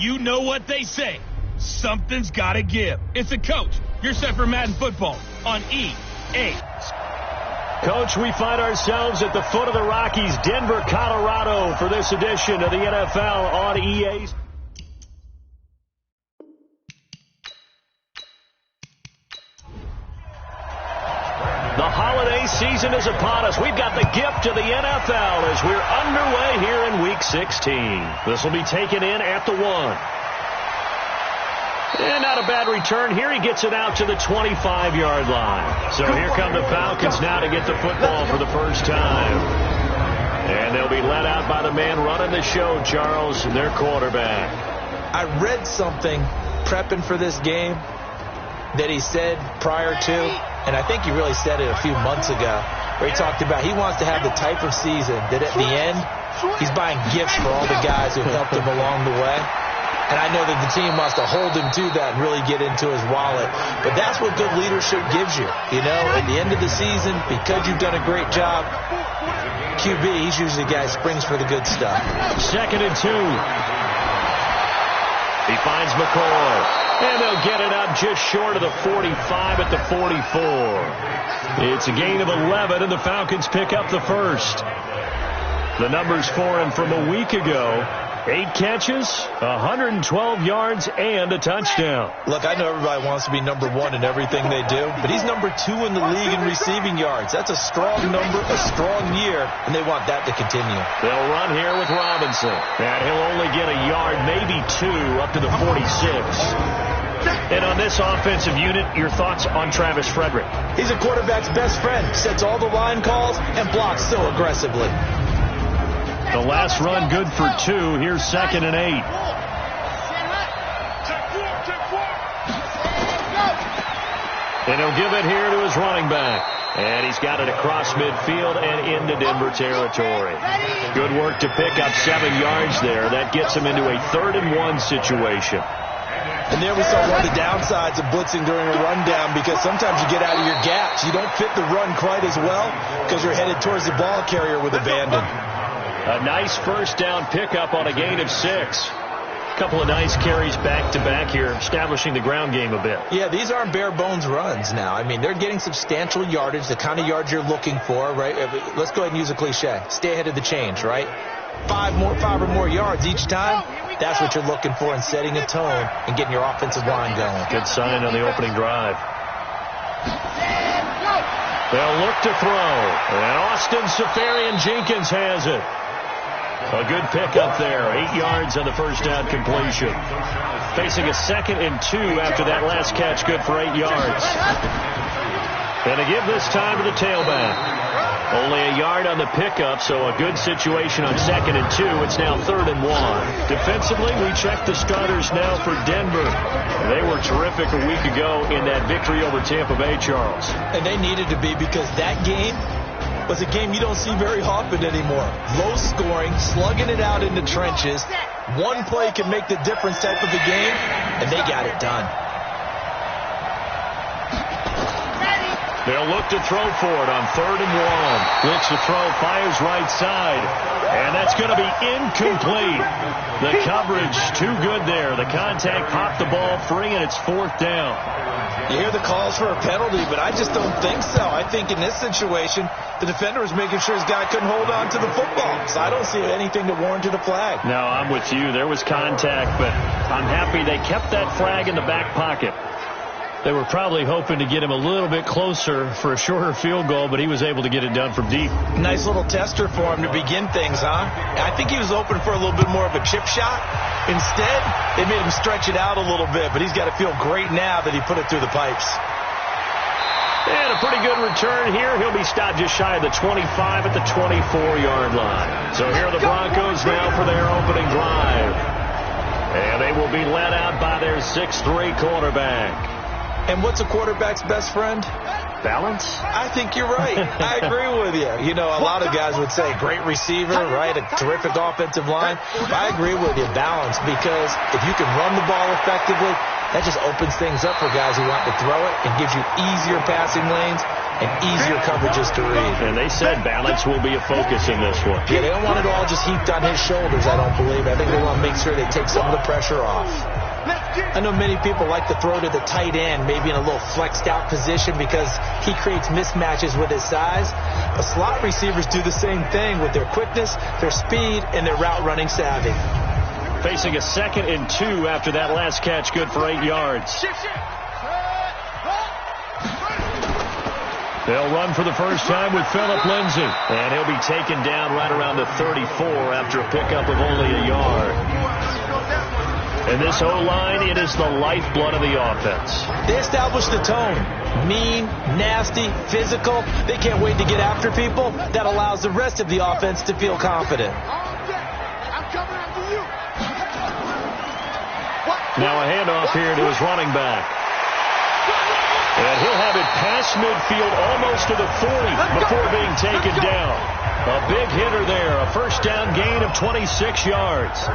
You know what they say. Something's got to give. It's a Coach. You're set for Madden Football on EA. Coach, we find ourselves at the foot of the Rockies, Denver, Colorado, for this edition of the NFL on EA. The holiday season is upon us. We've got the gift of the NFL as we're underway here in Week 16. This will be taken in at the 1. And not a bad return here. He gets it out to the 25-yard line. So here come the Falcons now to get the football for the first time. And they'll be led out by the man running the show, Charles, their quarterback. I read something prepping for this game that he said prior to, and I think he really said it a few months ago, where he talked about he wants to have the type of season that at the end, he's buying gifts for all the guys who helped him along the way. And I know that the team wants to hold him to that and really get into his wallet. But that's what good leadership gives you. You know, at the end of the season, because you've done a great job, QB, he's usually the guy who springs for the good stuff. 2nd and 2. He finds McCoy. And they'll get it up just short of the 45 at the 44. It's a gain of 11, and the Falcons pick up the first. The numbers for him from a week ago. 8 catches, 112 yards, and a touchdown. Look, I know everybody wants to be number 1 in everything they do, but he's number 2 in the league in receiving yards. That's a strong number, a strong year, and they want that to continue. They'll run here with Robinson. And he'll only get a yard, maybe 2, up to the 46. And on this offensive unit, your thoughts on Travis Frederick? He's a quarterback's best friend. Sets all the line calls and blocks so aggressively. The last run good for 2. Here's 2nd and 8. And he'll give it here to his running back. And he's got it across midfield and into Denver territory. Good work to pick up 7 yards there. That gets him into a 3rd and 1 situation. And there we saw one of the downsides of blitzing during a rundown, because sometimes you get out of your gaps. You don't fit the run quite as well because you're headed towards the ball carrier with abandon. A nice first down pickup on a gain of 6. A couple of nice carries back-to-back here, establishing the ground game a bit. Yeah, these aren't bare-bones runs now. I mean, they're getting substantial yardage, the kind of yards you're looking for, right? Let's go ahead and use a cliche. Stay ahead of the change, right? 5 or more yards each time. That's what you're looking for in setting a tone and getting your offensive line going. Good sign on the opening drive. They'll look to throw. And Austin Seferian-Jenkins has it. A good pickup there. 8 yards on the first down completion. Facing a 2nd and 2 after that last catch. Good for 8 yards. And to give this time to the tailback. Only a yard on the pickup, so a good situation on 2nd and 2. It's now 3rd and 1. Defensively, we check the starters now for Denver. They were terrific a week ago in that victory over Tampa Bay, Charles. And they needed to be, because that game was a game you don't see very often anymore. Low scoring, slugging it out in the trenches. One play can make the difference type of a game, and they got it done. They'll look to throw for it on 3rd and 1. Blitz to throw, fires right side. And that's going to be incomplete. The coverage too good there. The contact popped the ball free, and it's 4th down. You hear the calls for a penalty, but I just don't think so. I think in this situation, the defender was making sure his guy couldn't hold on to the football. So I don't see anything to warrant a flag. No, I'm with you. There was contact, but I'm happy they kept that flag in the back pocket. They were probably hoping to get him a little bit closer for a shorter field goal, but he was able to get it done from deep. Nice little tester for him to begin things, huh? I think he was open for a little bit more of a chip shot. Instead, they made him stretch it out a little bit, but he's got to feel great now that he put it through the pipes. And a pretty good return here. He'll be stopped just shy of the 25 at the 24-yard line. So here are the Broncos now for their opening drive. And they will be led out by their 6'3" quarterback. And what's a quarterback's best friend? Balance? I think you're right. I agree with you. You know, a lot of guys would say great receiver, right? A terrific offensive line. I agree with you, balance, because if you can run the ball effectively, that just opens things up for guys who want to throw it and gives you easier passing lanes and easier coverages to read. And they said balance will be a focus in this one. Yeah, they don't want it all just heaped on his shoulders, I don't believe. I think they want to make sure they take some of the pressure off. I know many people like to throw to the tight end, maybe in a little flexed out position because he creates mismatches with his size. But slot receivers do the same thing with their quickness, their speed, and their route running savvy. Facing a 2nd and 2 after that last catch, good for 8 yards. They'll run for the first time with Phillip Lindsay. And he'll be taken down right around the 34 after a pickup of only a yard. And this O-line, it is the lifeblood of the offense. They establish the tone. Mean, nasty, physical. They can't wait to get after people. That allows the rest of the offense to feel confident. Now a handoff here to his running back. And he'll have it past midfield almost to the 40 before being taken down. A big hitter there. A first down gain of 26 yards.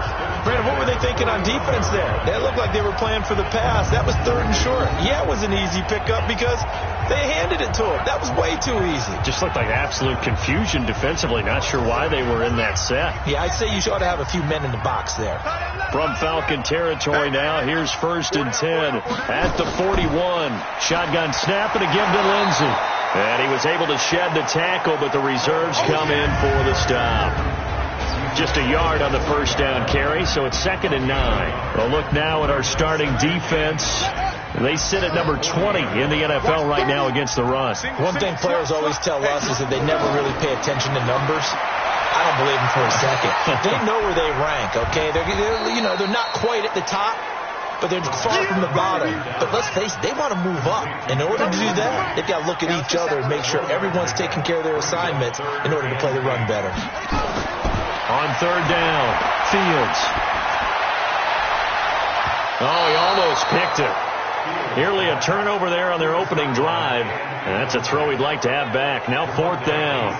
Brandon, what were they thinking on defense there? They looked like they were playing for the pass. That was 3rd and short. Yeah, it was an easy pickup because they handed it to him. That was way too easy. Just looked like absolute confusion defensively. Not sure why they were in that set. Yeah, I'd say you ought to have a few men in the box there. From Falcon territory now, here's 1st and 10 at the 41. Shotgun snap and a give to Lindsay. And he was able to shed the tackle, but the reserves come in for the stop. Just a yard on the first down carry, so it's 2nd and 9. A look now at our starting defense. They sit at number 20 in the NFL right now against the run. One thing players always tell us is that they never really pay attention to numbers. I don't believe them for a second. They know where they rank, okay? They're not quite at the top, but they're far from the bottom. But let's face it, they want to move up. In order to do that, they've got to look at each other and make sure everyone's taking care of their assignments in order to play the run better. On 3rd down, Fields. Oh, he almost picked it. Nearly a turnover there on their opening drive. And that's a throw he'd like to have back. Now 4th down.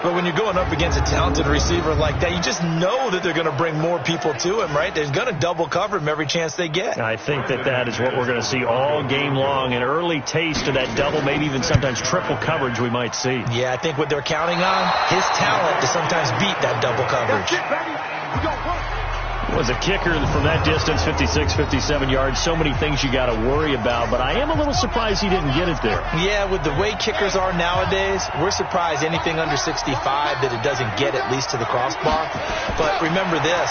But when you're going up against a talented receiver like that, you just know that they're going to bring more people to him, right? They're going to double cover him every chance they get. I think that is what we're going to see all game long. An early taste of that double, maybe even sometimes triple coverage we might see. Yeah, I think what they're counting on, his talent to sometimes beat that double coverage. Was a kicker from that distance, 56, 57 yards. So many things you got to worry about, but I am a little surprised he didn't get it there. Yeah, with the way kickers are nowadays, we're surprised anything under 65 that it doesn't get at least to the crossbar. But remember this,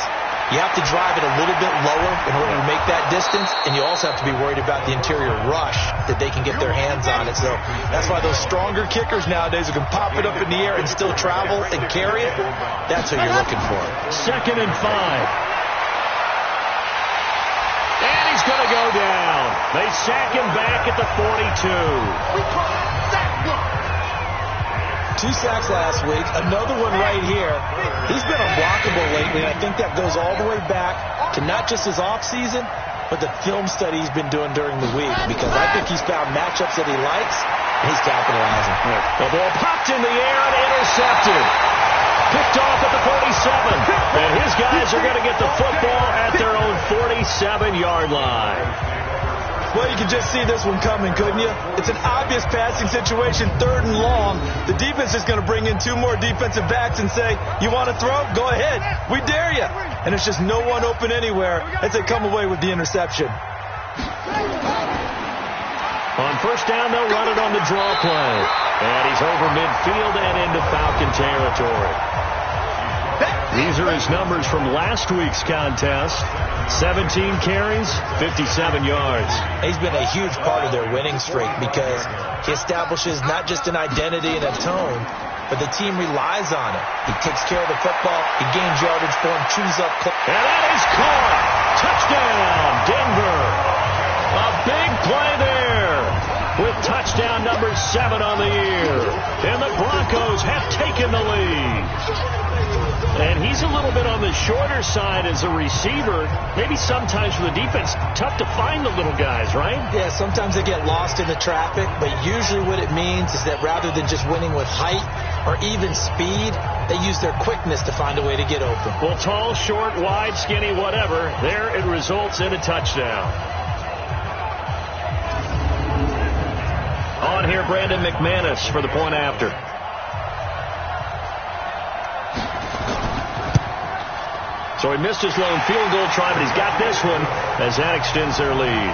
you have to drive it a little bit lower in order to make that distance, and you also have to be worried about the interior rush that they can get their hands on it. So that's why those stronger kickers nowadays who can pop it up in the air and still travel and carry it, that's who you're looking for. 2nd and 5. And he's going to go down. They sack him back at the 42. 2 sacks last week. Another one right here. He's been unblockable lately, and I think that goes all the way back to not just his offseason, but the film study he's been doing during the week, because I think he's found matchups that he likes, and he's capitalizing. The ball popped in the air and intercepted. Picked off at the 47. And his guys are going to get the football at their own 47-yard line. Well, you can just see this one coming, couldn't you? It's an obvious passing situation, 3rd and long. The defense is going to bring in 2 more defensive backs and say, you want to throw? Go ahead. We dare you. And it's just no one open anywhere as they come away with the interception. On 1st down, they'll run it on the draw play. And he's over midfield and into Falcon territory. These are his numbers from last week's contest. 17 carries, 57 yards. He's been a huge part of their winning streak because he establishes not just an identity and a tone, but the team relies on it. He takes care of the football. He gains yardage for him, chews up. And that is caught. Touchdown, Denver. A big play there with touchdown number 7 on the year. And the Broncos have taken the lead. And he's a little bit on the shorter side as a receiver. Maybe sometimes for the defense, tough to find the little guys, right? Yeah, sometimes they get lost in the traffic, but usually what it means is that rather than just winning with height or even speed, they use their quickness to find a way to get open. Well, tall, short, wide, skinny, whatever, there it results in a touchdown. On on here, Brandon McManus for the point after. So he missed his lone field goal try, but he's got this one as that extends their lead.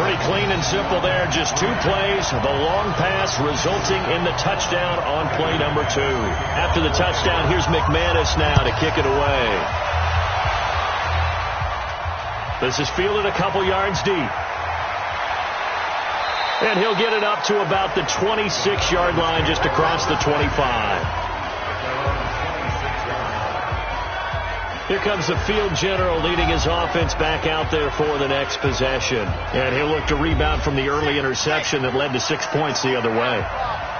Pretty clean and simple there. Just 2 plays. The long pass resulting in the touchdown on play number 2. After the touchdown, here's McManus now to kick it away. This is fielded a couple yards deep. And he'll get it up to about the 26-yard line, just across the 25. Here comes the field general leading his offense back out there for the next possession. And he'll look to rebound from the early interception that led to 6 points the other way.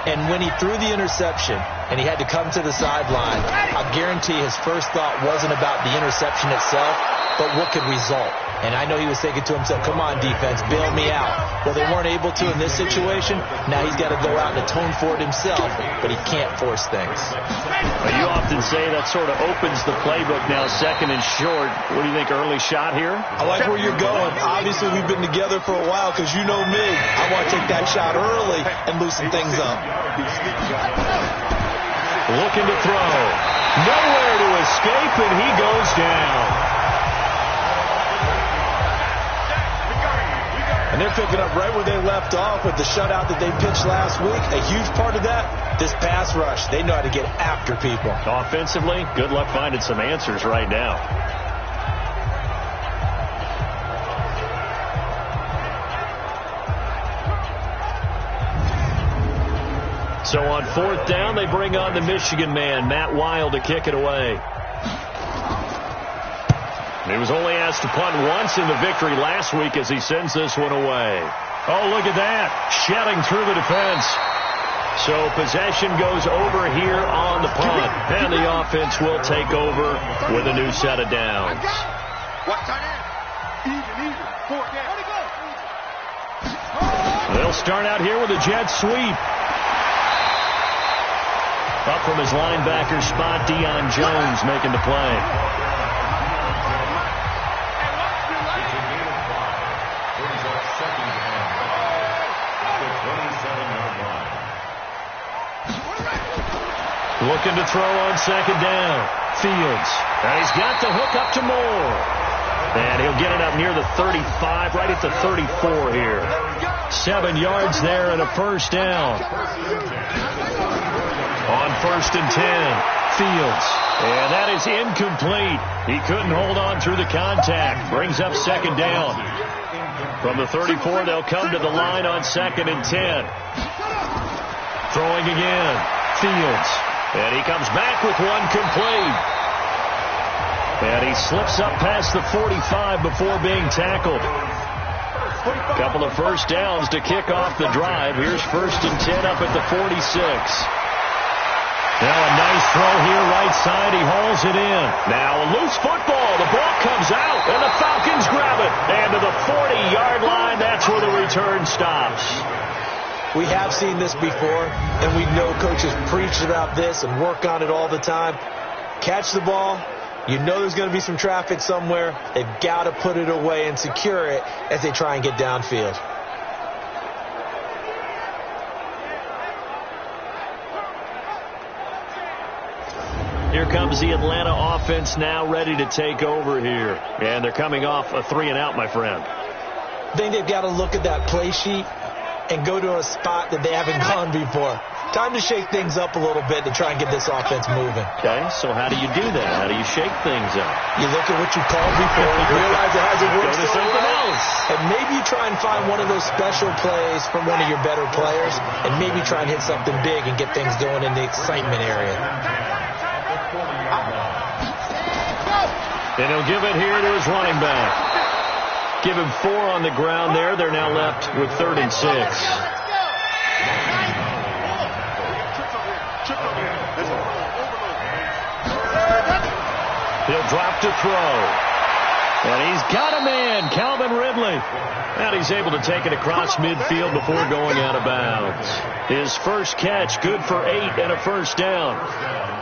And when he threw the interception and he had to come to the sideline, I guarantee his first thought wasn't about the interception itself, but what could result. And I know he was thinking to himself, come on, defense, bail me out. Well, they weren't able to in this situation. Now he's got to go out and atone for it himself, but he can't force things. Well, you often say that sort of opens the playbook now, second and short. What do you think, early shot here? I like where you're going. Obviously, we've been together for a while because you know me. I want to take that shot early and loosen things up. Looking to throw. Nowhere to escape, and he goes down. And they're picking up right where they left off with the shutout that they pitched last week. A huge part of that, this pass rush. They know how to get after people. Offensively, good luck finding some answers right now. So on 4th down, they bring on the Michigan man, Matt Wild, to kick it away. He was only asked to punt once in the victory last week as he sends this one away. Oh, look at that. Shedding through the defense. So possession goes over here on the punt. And the offense will take over with a new set of downs. They'll start out here with a jet sweep. Up from his linebacker spot, Deion Jones making the play. Looking to throw on 2nd down. Fields. And he's got the hook up to Moore. And he'll get it up near the 35, right at the 34 here. 7 yards there and a first down. On 1st and 10, Fields. And that is incomplete. He couldn't hold on through the contact. Brings up 2nd down. From the 34, they'll come to the line on 2nd and 10. Throwing again. Fields. And he comes back with one complete. And he slips up past the 45 before being tackled. Couple of first downs to kick off the drive. Here's 1st and 10 up at the 46. Now a nice throw here right side. He hauls it in. Now a loose football. The ball comes out, and the Falcons grab it. And to the 40-yard line, that's where the return stops. We have seen this before, and we know coaches preach about this and work on it all the time. Catch the ball. You know there's going to be some traffic somewhere. They've got to put it away and secure it as they try and get downfield. Here comes the Atlanta offense now ready to take over here. And they're coming off a 3-and-out, my friend. I think they've got to look at that play sheet and go to a spot that they haven't gone before. Time to shake things up a little bit to try and get this offense moving. Okay, so how do you do that? How do you shake things up? You look at what you called before, realize it hasn't worked so something well. else. And maybe you try and find one of those special plays from one of your better players, and maybe try and hit something big and get things going in the excitement area. And he'll give it here to his running back. Give him 4 on the ground there. They're now left with 3rd and 6. He'll drop to throw. And he's got a man, Calvin Ridley. And he's able to take it across midfield before going out of bounds. His first catch, good for 8 and a first down.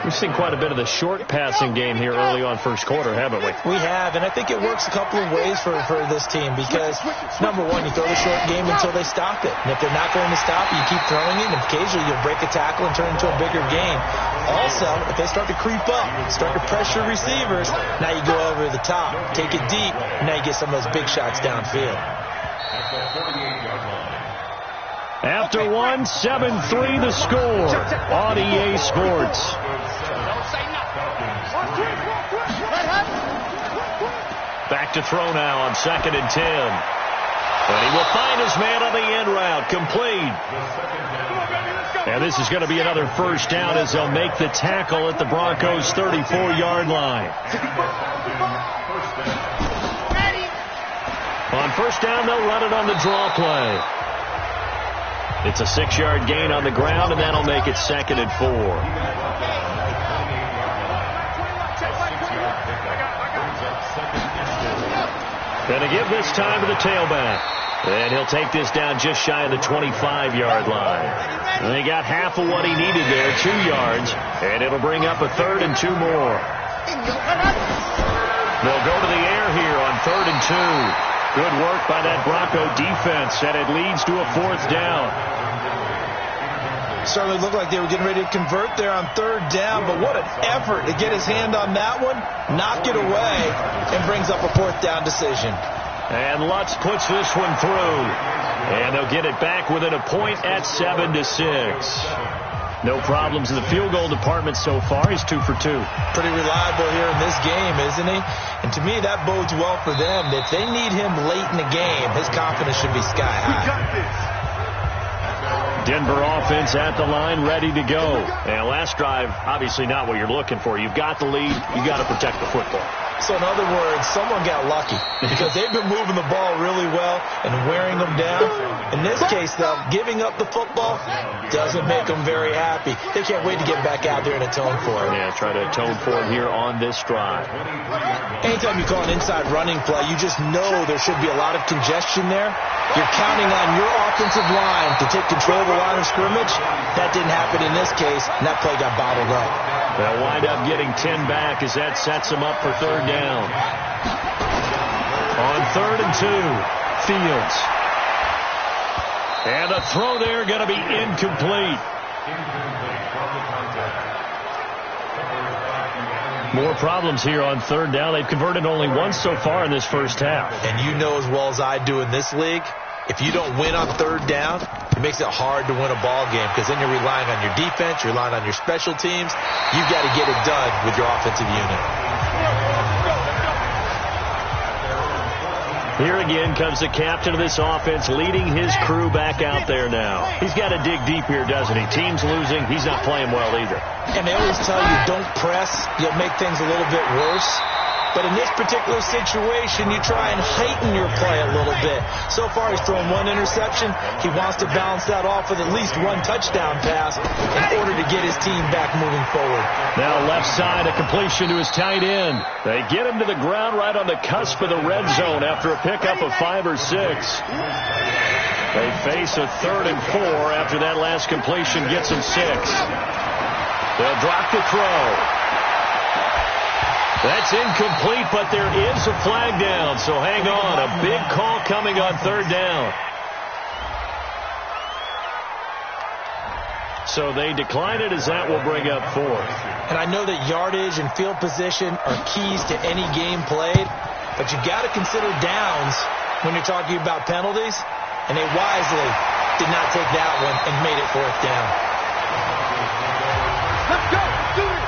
We've seen quite a bit of the short passing game here early on first quarter, haven't we? We have, and I think it works a couple of ways for this team because, number one, you throw the short game until they stop it. And if they're not going to stop it, you keep throwing it, and occasionally you'll break a tackle and turn it into a bigger gain. Also, if they start to creep up, start to pressure receivers, now you go over the top, take it deep, and now you get some of those big shots downfield. After 1, 7-3 the score on EA Sports. Back to throw now on 2nd and 10. And he will find his man on the end route, complete. And this is going to be another first down as they'll make the tackle at the Broncos' 34-yard line. On first down, they'll run it on the draw play. It's a 6-yard gain on the ground, and that'll make it 2nd and 4. Going to give this time to the tailback. And he'll take this down just shy of the 25-yard line. And he got half of what he needed there, 2 yards. And it'll bring up a 3rd and 2 more. They'll go to the air here on 3rd and 2. Good work by that Bronco defense, and it leads to a 4th down. Certainly looked like they were getting ready to convert there on 3rd down, but what an effort to get his hand on that one, knock it away, and brings up a 4th down decision. And Lutz puts this one through, and they'll get it back within a point at 7-6. No problems in the field goal department so far. He's 2 for 2. Pretty reliable here in this game, isn't he? And to me, that bodes well for them. If they need him late in the game, his confidence should be sky high. Denver offense at the line, ready to go. And last drive, obviously not what you're looking for. You've got the lead. You've got to protect the football. So in other words, someone got lucky because they've been moving the ball really well and wearing them down. In this case, though, giving up the football doesn't make them very happy. They can't wait to get back out there and atone for it. Yeah, try to atone for it here on this drive. Anytime you call an inside running play, you just know there should be a lot of congestion there. You're counting on your offensive line to take control of the line of scrimmage. That didn't happen in this case, and that play got bottled up. They'll wind up getting 10 back as that sets them up for 3rd down. On 3rd and 2, Fields. And a throw there going to be incomplete. More problems here on 3rd down. They've converted only once so far in this first half. And you know as well as I do in this league, if you don't win on 3rd down, it makes it hard to win a ball game because then you're relying on your defense, you're relying on your special teams. You've got to get it done with your offensive unit. Here again comes the captain of this offense leading his crew back out there now. He's got to dig deep here, doesn't he? Team's losing. He's not playing well either. And they always tell you don't press. You'll make things a little bit worse. But in this particular situation, you try and heighten your play a little bit. So far, he's thrown 1 interception. He wants to balance that off with at least 1 touchdown pass in order to get his team back moving forward. Now left side, a completion to his tight end. They get him to the ground right on the cusp of the red zone after a pickup of 5 or 6. They face a 3rd and 4 after that last completion gets them 6. They'll drop the throw. That's incomplete, but there is a flag down, so hang on. A big call coming on 3rd down. So they decline it as that will bring up 4th. And I know that yardage and field position are keys to any game played, but you got to consider downs when you're talking about penalties, and they wisely did not take that one and made it 4th down. Let's go! Do it!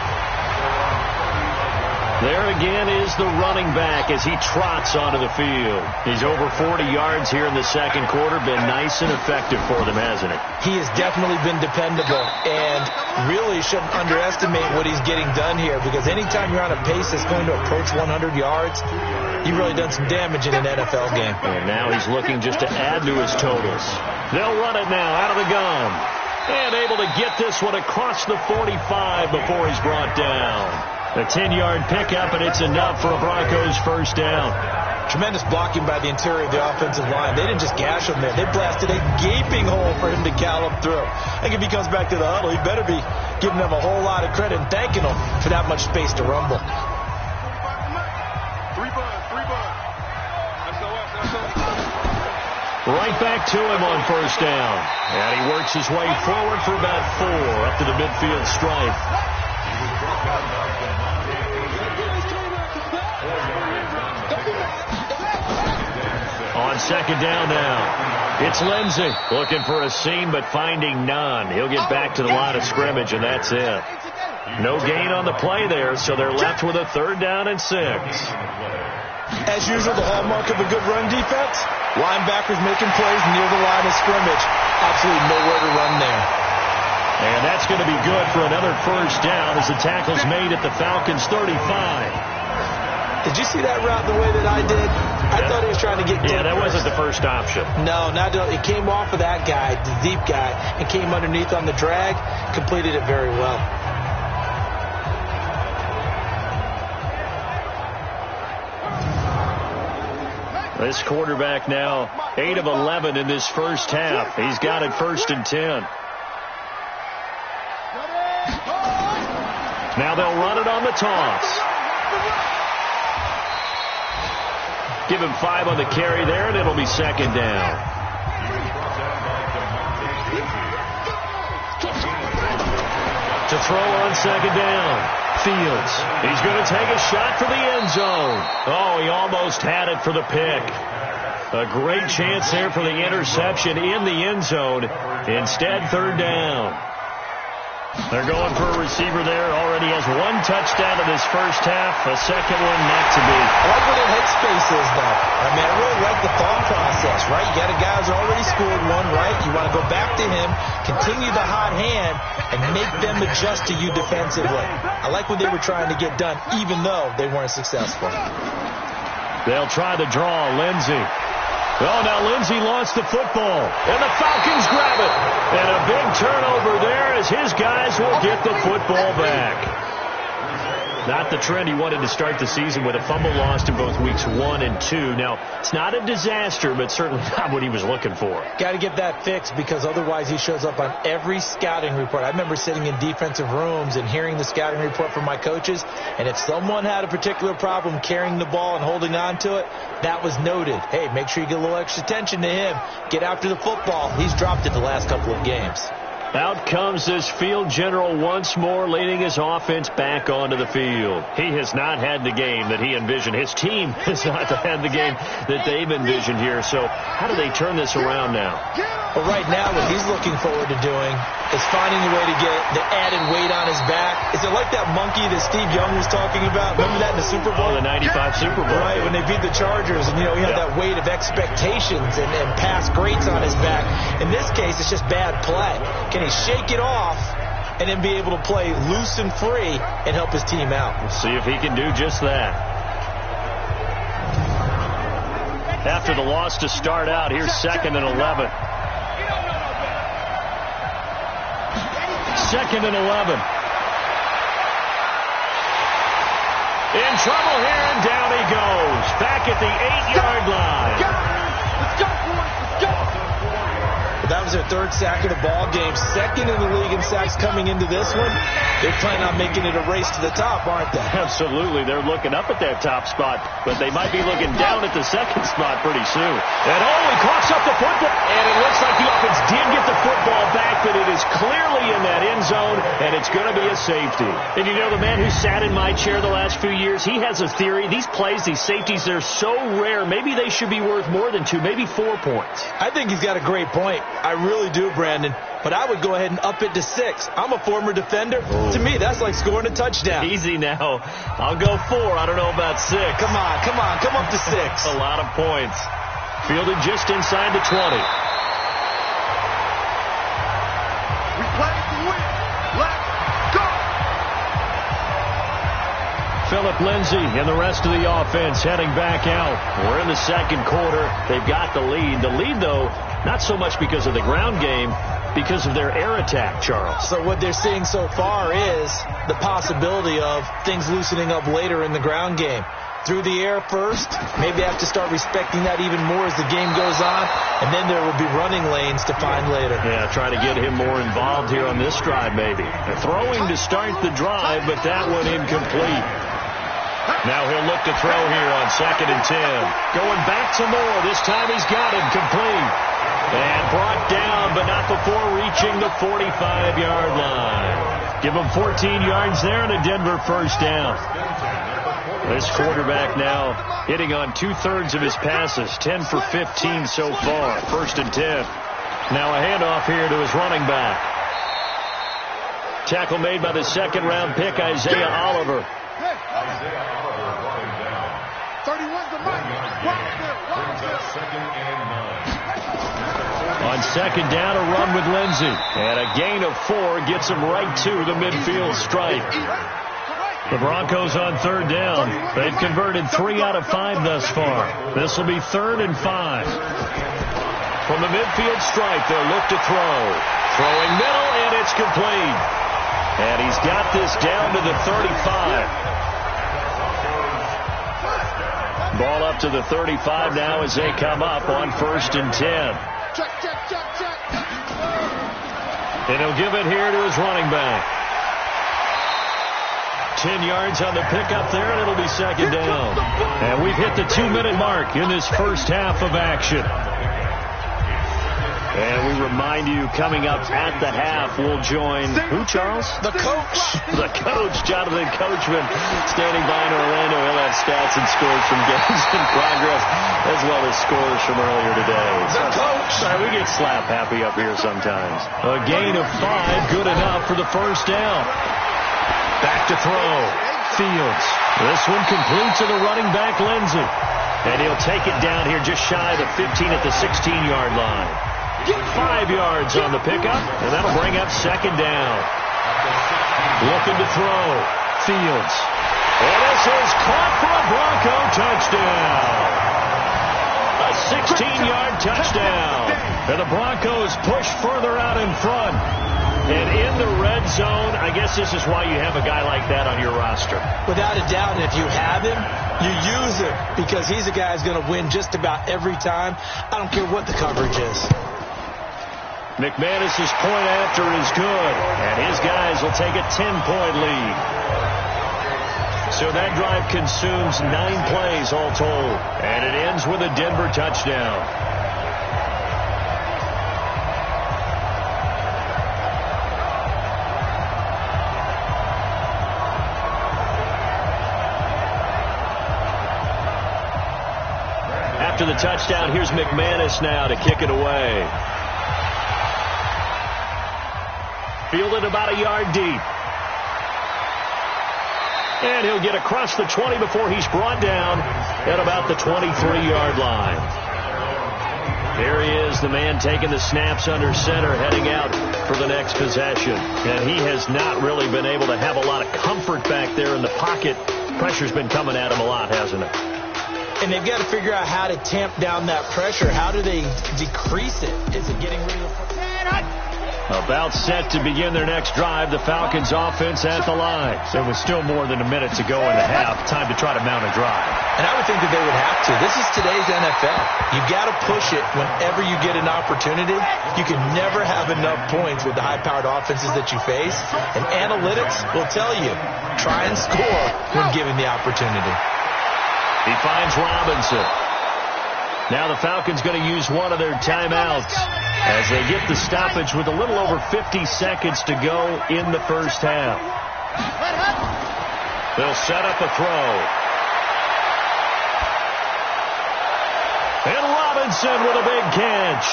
There again is the running back as he trots onto the field. He's over 40 yards here in the second quarter. Been nice and effective for them, hasn't he? He has definitely been dependable and really shouldn't underestimate what he's getting done here because anytime you're on a pace that's going to approach 100 yards, you've really done some damage in an NFL game. And now he's looking just to add to his totals. They'll run it now out of the gun. And able to get this one across the 45 before he's brought down. A 10-yard pickup, and it's enough for a Broncos first down. Tremendous blocking by the interior of the offensive line. They didn't just gash him there. They blasted a gaping hole for him to gallop through. I think if he comes back to the huddle, he better be giving them a whole lot of credit and thanking them for that much space to rumble. Right back to him on first down. And he works his way forward for about 4 up to the midfield stripe. On second down now, it's Lindsey looking for a seam but finding none. He'll get back to the line of scrimmage, and that's it. No gain on the play there, so they're left with a 3rd down and 6. As usual, the hallmark of a good run defense, linebackers making plays near the line of scrimmage. Absolutely nowhere to run there. And that's going to be good for another 1st down as the tackle's made at the Falcons' 35. Did you see that route the way that I did? I thought he was trying to get deep. Yeah, that wasn't the first option. No, it came off of that guy, the deep guy, and came underneath on the drag. Completed it very well. This quarterback now 8 of 11 in this first half. He's got it 1st and 10. Now they'll run it on the toss. Give him 5 on the carry there, and it'll be 2nd down. To throw on 2nd down. Fields. He's going to take a shot for the end zone. Oh, he almost had it for the pick. A great chance there for the interception in the end zone. Instead, 3rd down. They're going for a receiver there. Already has 1 touchdown in this first half. A second one not to be. I like where their headspace is, though. I mean, I really like the thought process, right? You got a guy who's already scored 1, right? You want to go back to him, continue the hot hand, and make them adjust to you defensively. I like what they were trying to get done, even though they weren't successful. They'll try to draw Lindsey. Oh, now Lindsey lost the football, and the Falcons grab it. And a big turnover there as his guys will get the football back. Not the trend he wanted to start the season with a fumble lost in both weeks 1 and 2. Now, it's not a disaster, but certainly not what he was looking for. Got to get that fixed because otherwise he shows up on every scouting report. I remember sitting in defensive rooms and hearing the scouting report from my coaches, and if someone had a particular problem carrying the ball and holding on to it, that was noted. Hey, make sure you get a little extra attention to him. Get after the football. He's dropped it the last couple of games. Out comes this field general once more, leading his offense back onto the field. He has not had the game that he envisioned. His team has not had the game that they've envisioned here. So how do they turn this around now? Well, right now what he's looking forward to doing is finding a way to get the added weight on his back. Is it like that monkey that Steve Young was talking about? Remember that in the Super Bowl? Oh, the 95 Super Bowl. Right, when they beat the Chargers, and, he had that weight of expectations and past greats on his back. In this case, it's just bad play. Can he shake it off and then be able to play loose and free and help his team out? We'll see if he can do just that. After the loss to start out, here's 2nd and 11. 2nd and 11. In trouble here, and down he goes. Back at the 8-yard line. Let's go, boys. Let's go. That was their 3rd sack of the ball game. 2nd in the league in sacks coming into this one. They're planning on making it a race to the top, aren't they? Absolutely. They're looking up at that top spot, but they might be looking down at the 2nd spot pretty soon. And he coughs up the football. And it looks like the offense did get the football back, but it is clearly in that end zone, and it's going to be a safety. And the man who sat in my chair the last few years, he has a theory. These plays, these safeties, they're so rare. Maybe they should be worth more than 2, maybe 4 points. I think he's got a great point. I really do, Brandon. But I would go ahead and up it to 6. I'm a former defender. Oh. To me, that's like scoring a touchdown. Easy now. I'll go 4. I don't know about 6. Come on. Come up to 6. A lot of points. Fielded just inside the 20. We play to win. Let's go. Phillip Lindsay and the rest of the offense heading back out. We're in the 2nd quarter. They've got the lead. The lead, though, not so much because of the ground game, because of their air attack, Charles. So what they're seeing so far is the possibility of things loosening up later in the ground game. through the air first. Maybe have to start respecting that even more as the game goes on. And then there will be running lanes to find later. Yeah, try to get him more involved here on this drive maybe. Throwing to start the drive, but that one incomplete. Now he'll look to throw here on 2nd and 10. Going back to Moore. This time he's got it complete. And brought down, but not before reaching the 45-yard line. Give him 14 yards there and a Denver first down. This quarterback now hitting on 2/3 of his passes. 10 for 15 so far. 1st and 10. Now a handoff here to his running back. Tackle made by the 2nd-round pick, Isaiah Oliver. 31's the mic. On 2nd down, a run with Lindsey. And a gain of 4 gets him right to the midfield stripe. The Broncos on 3rd down. They've converted 3 out of 5 thus far. This will be 3rd and 5. From the midfield stripe, they'll look to throw. Throwing middle, and it's complete. And he's got this down to the 35. Ball up to the 35 now as they come up on 1st and 10. And he'll give it here to his running back. 10 yards on the pickup there, and it'll be 2nd down. And we've hit the 2-minute mark in this first half of action. And we remind you, coming up at the half, we'll join who, Charles? The coach. The coach, Jonathan Coachman, standing by in Orlando. He'll have stats and scores from games in progress, as well as scores from earlier today. The coach. We get slap happy up here sometimes. A gain of 5, good enough for the first down. Back to throw. Fields. This one complete to the running back, Lindsey. And he'll take it down here just shy of the 15 at the 16-yard line. 5 yards on the pickup, and that'll bring up 2nd down. Looking to throw. Fields. And this is caught for a Bronco touchdown. A 16-yard touchdown. And the Broncos push further out in front. And in the red zone, I guess this is why you have a guy like that on your roster. Without a doubt, and if you have him, you use him, because he's a guy who's going to win just about every time. I don't care what the coverage is. McManus's point after is good, and his guys will take a 10-point lead. So that drive consumes 9 plays all told, and it ends with a Denver touchdown. After the touchdown, here's McManus now to kick it away. Fielded about a yard deep. And he'll get across the 20 before he's brought down at about the 23-yard line. There he is, the man taking the snaps under center, heading out for the next possession. And he has not really been able to have a lot of comfort back there in the pocket. Pressure's been coming at him a lot, hasn't it? And they've got to figure out how to tamp down that pressure. How do they decrease it? Is it getting rid of the... About set to begin their next drive, the Falcons offense at the line. So with still more than a minute to go in the half, time to try to mount a drive. And I would think that they would have to. This is today's NFL. You've got to push it whenever you get an opportunity. You can never have enough points with the high-powered offenses that you face. And analytics will tell you, try and score when given the opportunity. He finds Robinson. Now the Falcons going to use one of their timeouts as they get the stoppage with a little over 50 seconds to go in the first half. They'll set up a throw. And Robinson with a big catch.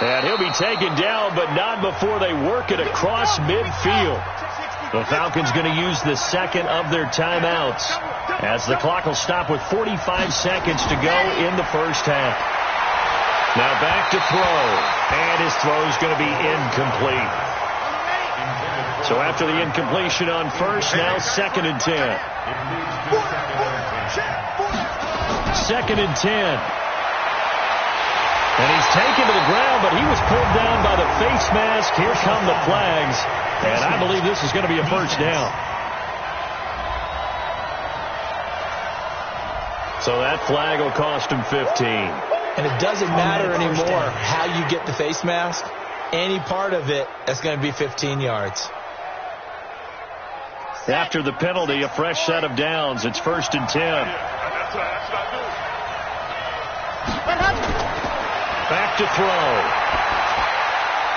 And he'll be taken down, but not before they work it across midfield. The Falcons going to use the second of their timeouts as the clock will stop with 45 seconds to go in the first half. Now back to throw, and his throw is going to be incomplete. So after the incompletion on first, now 2nd and 10. 2nd and 10. And he's taken to the ground, but he was pulled down by the face mask. Here come the flags, and I believe this is going to be a first down. So that flag will cost him 15. And it doesn't matter anymore how you get the face mask. Any part of it, that's going to be 15 yards. After the penalty, a fresh set of downs. It's 1st and 10. Back to throw.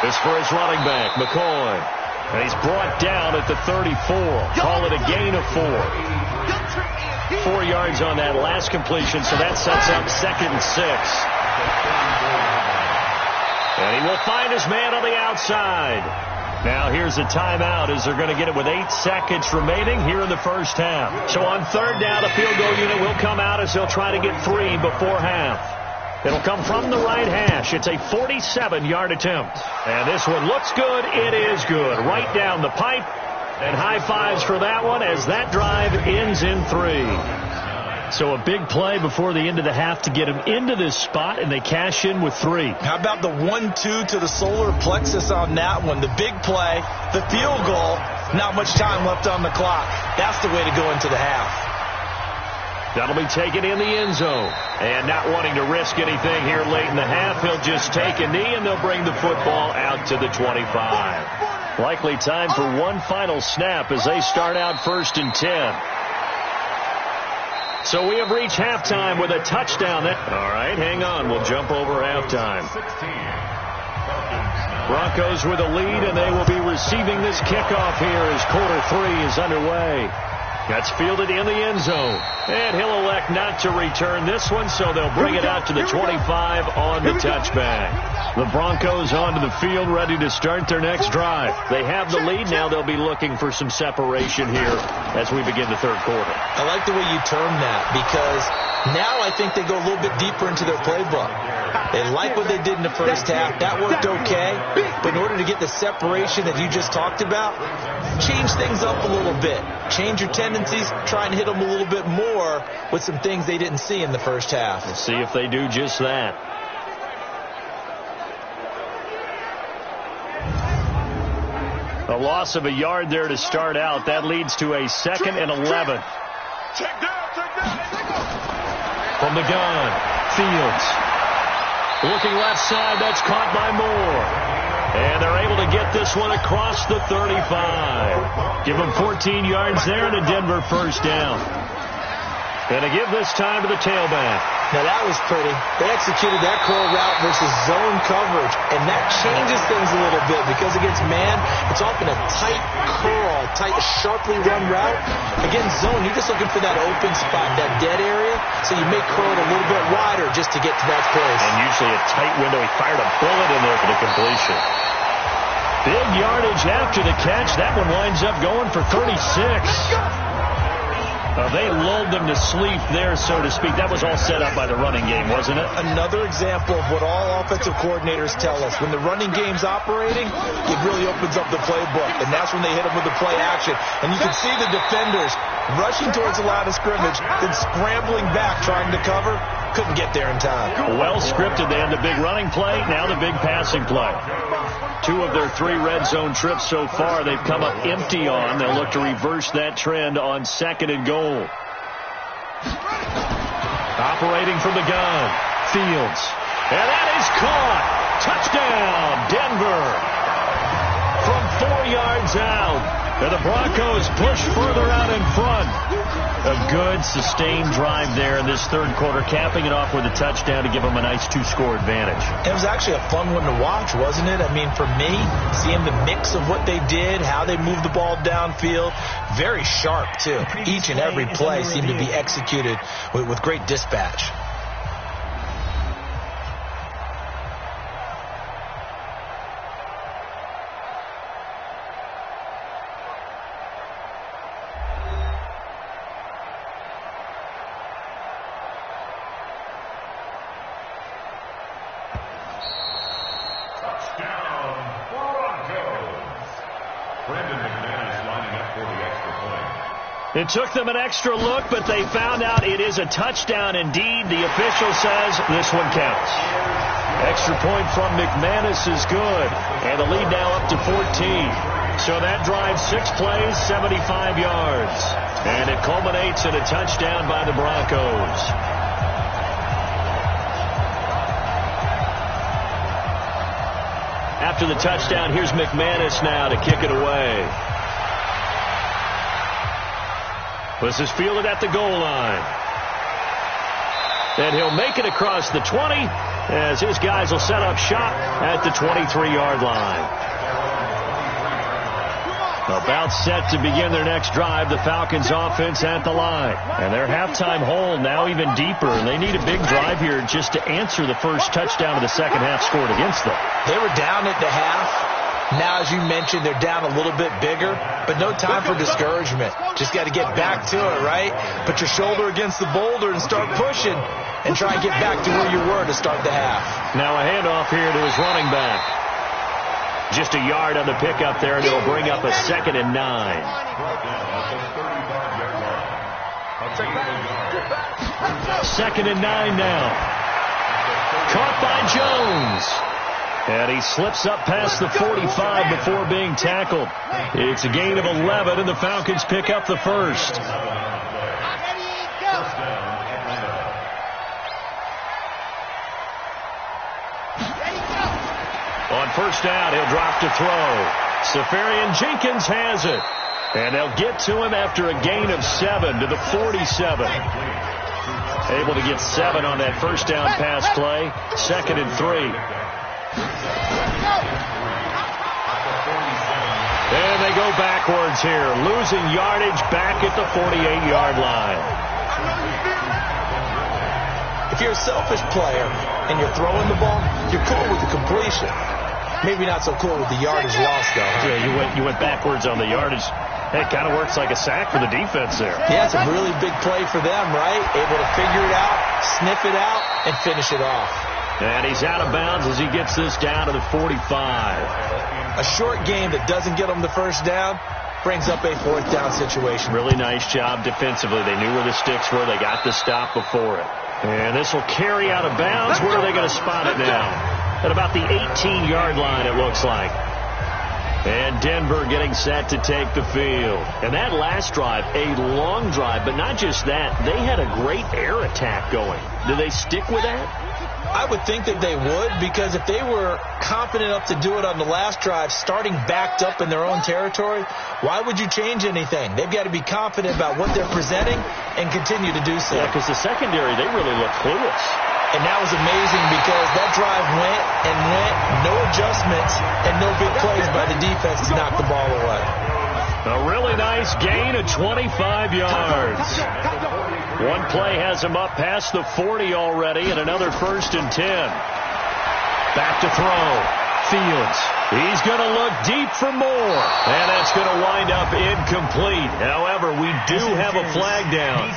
This for his running back, McCoy. And he's brought down at the 34. Call it a gain of 4. 4 yards on that last completion, so that sets up 2nd and 6. And he will find his man on the outside. Now here's a timeout as they're going to get it with 8 seconds remaining here in the first half. So on 3rd down, a field goal unit will come out as they'll try to get 3 before half. It'll come from the right hash. It's a 47-yard attempt. And this one looks good. It is good. Right down the pipe. And high fives for that one as that drive ends in 3. So a big play before the end of the half to get him into this spot, and they cash in with 3. How about the 1-2 to the solar plexus on that one? The big play, the field goal, not much time left on the clock. That's the way to go into the half. That'll be taken in the end zone. And not wanting to risk anything here late in the half, he'll just take a knee, and they'll bring the football out to the 25. Likely time for one final snap as they start out 1st and 10. So we have reached halftime with a touchdown. All right, hang on. We'll jump over halftime. Broncos with a lead, and they will be receiving this kickoff here as quarter 3 is underway. That's fielded in the end zone. And he'll elect not to return this one, so they'll bring it out to the 25 on the touchback. The Broncos onto the field, ready to start their next drive. They have the lead. Now they'll be looking for some separation here as we begin the 3rd quarter. I like the way you term that, because now I think they go a little bit deeper into their playbook. They like what they did in the first half. That worked okay. But in order to get the separation that you just talked about, change things up a little bit. Change your tendencies. Try and hit them a little bit more with some things they didn't see in the first half. Let's see if they do just that. A loss of a yard there to start out. That leads to a 2nd and 11. From the gun, Fields. Looking left side, that's caught by Moore. And they're able to get this one across the 35. Give them 14 yards there and a Denver 1st down. And to give this time to the tailback. Now that was pretty. They executed that curl route versus zone coverage. And that changes things a little bit because against man, it's often a tight curl, tight, sharply run route. Against zone, you're just looking for that open spot, that dead area. So you may curl it a little bit wider just to get to that place. And usually a tight window. He fired a bullet in there for the completion. Big yardage after the catch. That one winds up going for 36. They lulled them to sleep there, so to speak. That was all set up by the running game, wasn't it? Another example of what all offensive coordinators tell us. When the running game's operating, it really opens up the playbook, and that's when they hit them with the play action. And you can see the defenders rushing towards the line of scrimmage, then scrambling back trying to cover. Couldn't get there in time. Well scripted. They had the big running play, now the big passing play. 2 of their 3 red zone trips so far they've come up empty on. They'll look to reverse that trend on 2nd and goal. Operating from the gun, Fields. And that is caught. Touchdown, Denver. From 4 yards out. And the Broncos push further out in front. A good, sustained drive there in this 3rd quarter, capping it off with a touchdown to give them a nice 2-score advantage. It was actually a fun one to watch, wasn't it? I mean, for me, seeing the mix of what they did, how they moved the ball downfield, very sharp, too. Each and every play seemed to be executed with great dispatch. It took them an extra look, but they found out it is a touchdown indeed. The official says this one counts. Extra point from McManus is good, and the lead now up to 14. So that drive, 6 plays, 75 yards. And it culminates in a touchdown by the Broncos. After the touchdown, here's McManus now to kick it away. This is fielded at the goal line. And he'll make it across the 20 as his guys will set up shop at the 23-yard line. About set to begin their next drive, the Falcons offense at the line. And their halftime hole now even deeper, and they need a big drive here just to answer the first touchdown of the second half scored against them. They were down at the half. Now, as you mentioned, they're down a little bit bigger, but no time for discouragement. Just got to get back to it, right? Put your shoulder against the boulder and start pushing and try and get back to where you were to start the half. Now a handoff here to his running back. Just a yard on the pickup there, and it'll bring up a 2nd and 9. 2nd and 9 now. Caught by Jones. And he slips up past the 45 before being tackled. It's a gain of 11, and the Falcons pick up the first. On first down, he'll drop to throw. Safarian Jenkins has it. And they'll get to him after a gain of 7 to the 47. Able to get 7 on that first down pass play. 2nd and 3. And they go backwards here, losing yardage back at the 48-yard line. If you're a selfish player and you're throwing the ball, you're cool with the completion. Maybe not so cool with the yardage loss, though. Huh? Yeah, you went backwards on the yardage. It kind of works like a sack for the defense there. Yeah, it's a really big play for them, right? Able to figure it out, sniff it out, and finish it off. And he's out of bounds as he gets this down to the 45. A short game that doesn't get them the first down brings up a 4th down situation. Really nice job defensively. They knew where the sticks were. They got the stop before it. And this will carry out of bounds. Where are they going to spot it now? At about the 18-yard line, it looks like. And Denver getting set to take the field. And that last drive, a long drive, but not just that. They had a great air attack going. Do they stick with that? I would think that they would, because if they were confident enough to do it on the last drive, starting backed up in their own territory, why would you change anything? They've got to be confident about what they're presenting and continue to do so. Yeah, because the secondary, they really look clueless. And that was amazing because that drive went and went, no adjustments, and no big plays by the defense to knock the ball away. A really nice gain of 25 yards. One play has him up past the 40 already, and another 1st and 10. Back to throw. Fields. He's going to look deep for more. And that's going to wind up incomplete. However, we do have a flag down.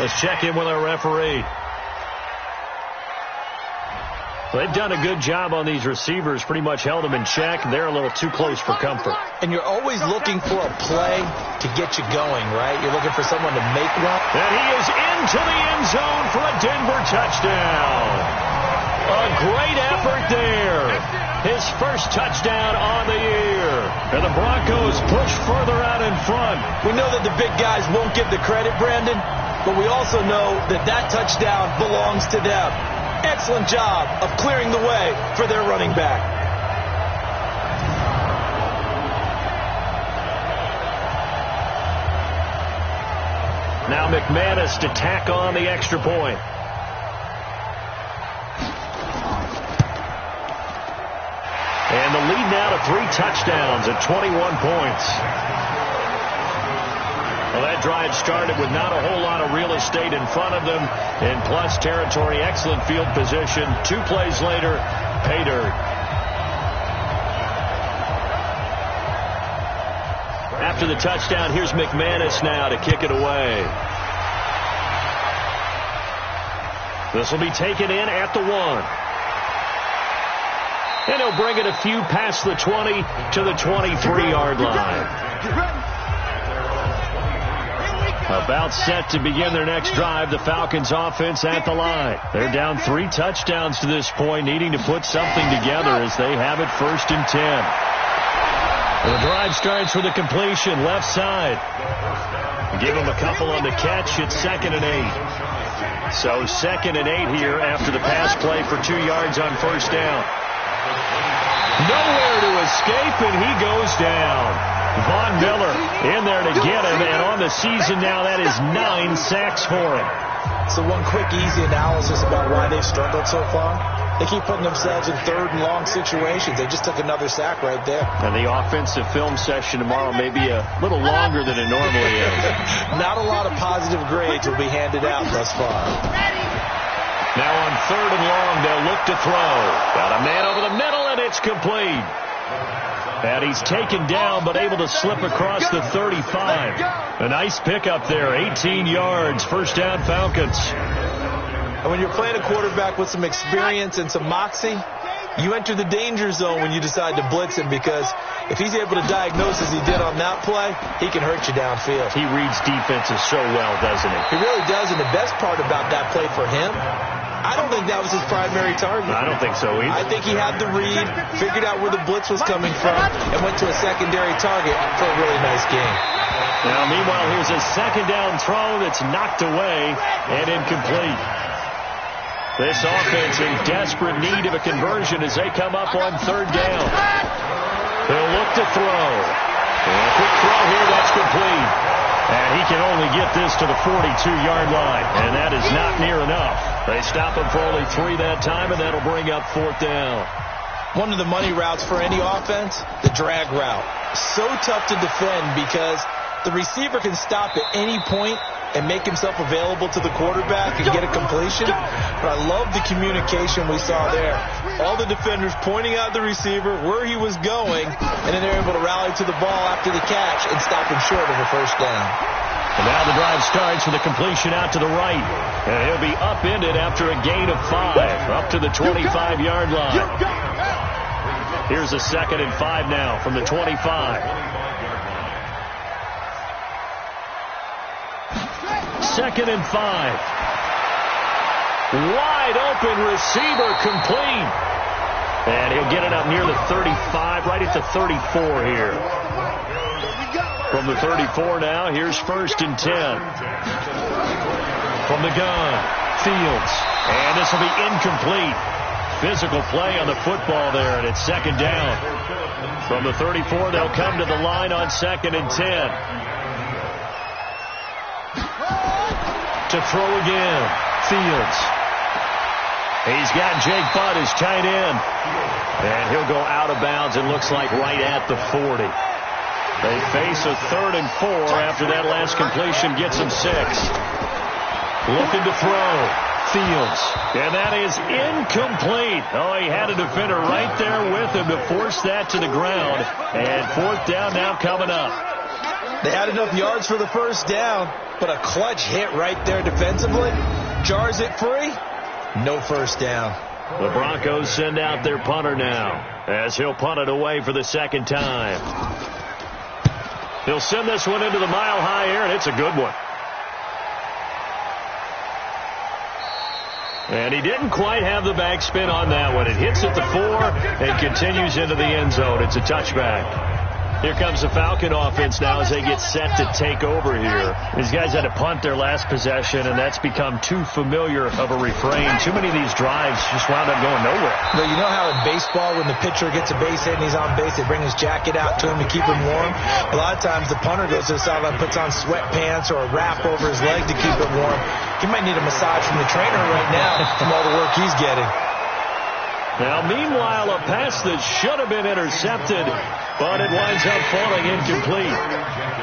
Let's check in with our referee. They've done a good job on these receivers, pretty much held them in check. They're a little too close for comfort. And you're always looking for a play to get you going, right? You're looking for someone to make one. And he is into the end zone for a Denver touchdown. A great effort there. His first touchdown on the year. And the Broncos push further out in front. We know that the big guys won't give the credit, Brandon, but we also know that that touchdown belongs to them. Excellent job of clearing the way for their running back. Now McManus to tack on the extra point. And the lead now to 3 touchdowns at 21 points. Well, that drive started with not a whole lot of real estate in front of them. In plus territory, excellent field position. 2 plays later, pay dirt. After the touchdown, here's McManus now to kick it away. This will be taken in at the 1. And he'll bring it a few past the 20 to the 23-yard line. About set to begin their next drive, the Falcons offense at the line. They're down 3 touchdowns to this point, needing to put something together as they have it 1st and 10. The drive starts with a completion left side. Give them a couple on the catch. It's 2nd and 8. So 2nd and 8 here after the pass play for 2 yards on first down. Nowhere to escape, and he goes down. Von Miller in there to get him, and on the season now, that is 9 sacks for him. So one quick, easy analysis about why they've struggled so far. They keep putting themselves in third and long situations. They just took another sack right there. And the offensive film session tomorrow may be a little longer than it normally is. Not a lot of positive grades will be handed out thus far. Now on third and long, they'll look to throw. Got a man over the middle, and it's complete. And he's taken down, but able to slip across the 35. A nice pickup there, 18 yards, first down Falcons. And when you're playing a quarterback with some experience and some moxie, you enter the danger zone when you decide to blitz him, because if he's able to diagnose as he did on that play, he can hurt you downfield. He reads defenses so well, doesn't he? He really does, and the best part about that play for him, I don't think that was his primary target. I don't think so either. I think he had the read, figured out where the blitz was coming from, and went to a secondary target for a really nice game. Now, meanwhile, here's a second down throw that's knocked away and incomplete. This offense in desperate need of a conversion as they come up on third down. They'll look to throw. And a quick throw here, that's complete. And he can only get this to the 42-yard line, and that is not near enough. They stop him for only 3 that time, and that'll bring up fourth down. One of the money routes for any offense, the drag route. So tough to defend because the receiver can stop at any point and make himself available to the quarterback and get a completion. But I love the communication we saw there. All the defenders pointing out the receiver, where he was going, and then they're able to rally to the ball after the catch and stop him short of a first down. And now the drive starts with a completion out to the right. And he'll be upended after a gain of 5, up to the 25-yard line. Here's a 2nd and 5 now from the 25. 2nd and 5. Wide open receiver, complete. And he'll get it up near the 35, right at the 34 here. From the 34 now, here's 1st and 10. From the gun, Fields. And this will be incomplete. Physical play on the football there, and it's 2nd down. From the 34, they'll come to the line on 2nd and 10. To throw again, Fields. He's got Jake Butt as tight end. And he'll go out of bounds, and looks like right at the 40. They face a 3rd and 4 after that last completion gets them 6. Looking to throw, Fields. And that is incomplete. Oh, he had a defender right there with him to force that to the ground. And 4th down now coming up. They had enough yards for the first down, but a clutch hit right there defensively. Jars it free. No first down. The Broncos send out their punter now, as he'll punt it away for the 2nd time. He'll send this one into the mile-high air, and it's a good one. And he didn't quite have the backspin on that one. It hits at the 4 and continues into the end zone. It's a touchback. Here comes the Falcon offense now as they get set to take over here. These guys had to punt their last possession, and that's become too familiar of a refrain. Too many of these drives just wound up going nowhere. But you know how in baseball, when the pitcher gets a base hit and he's on base, they bring his jacket out to him to keep him warm? A lot of times the punter goes to the sideline, puts on sweatpants or a wrap over his leg to keep him warm. He might need a massage from the trainer right now from all the work he's getting. Now, meanwhile, a pass that should have been intercepted, but it winds up falling incomplete.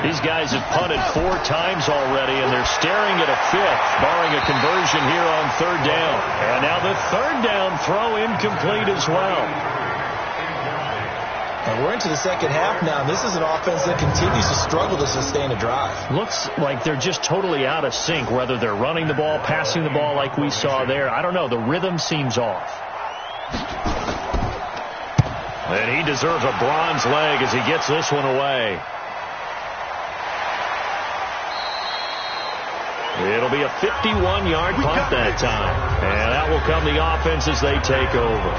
These guys have punted 4 times already, and they're staring at a 5th, barring a conversion here on 3rd down. And now the 3rd down throw incomplete as well. And we're into the second half now. This is an offense that continues to struggle to sustain a drive. Looks like they're just totally out of sync, whether they're running the ball, passing the ball like we saw there. I don't know. The rhythm seems off. And he deserves a bronze leg as he gets this one away. It'll be a 51-yard punt that time. And that will come the offense as they take over.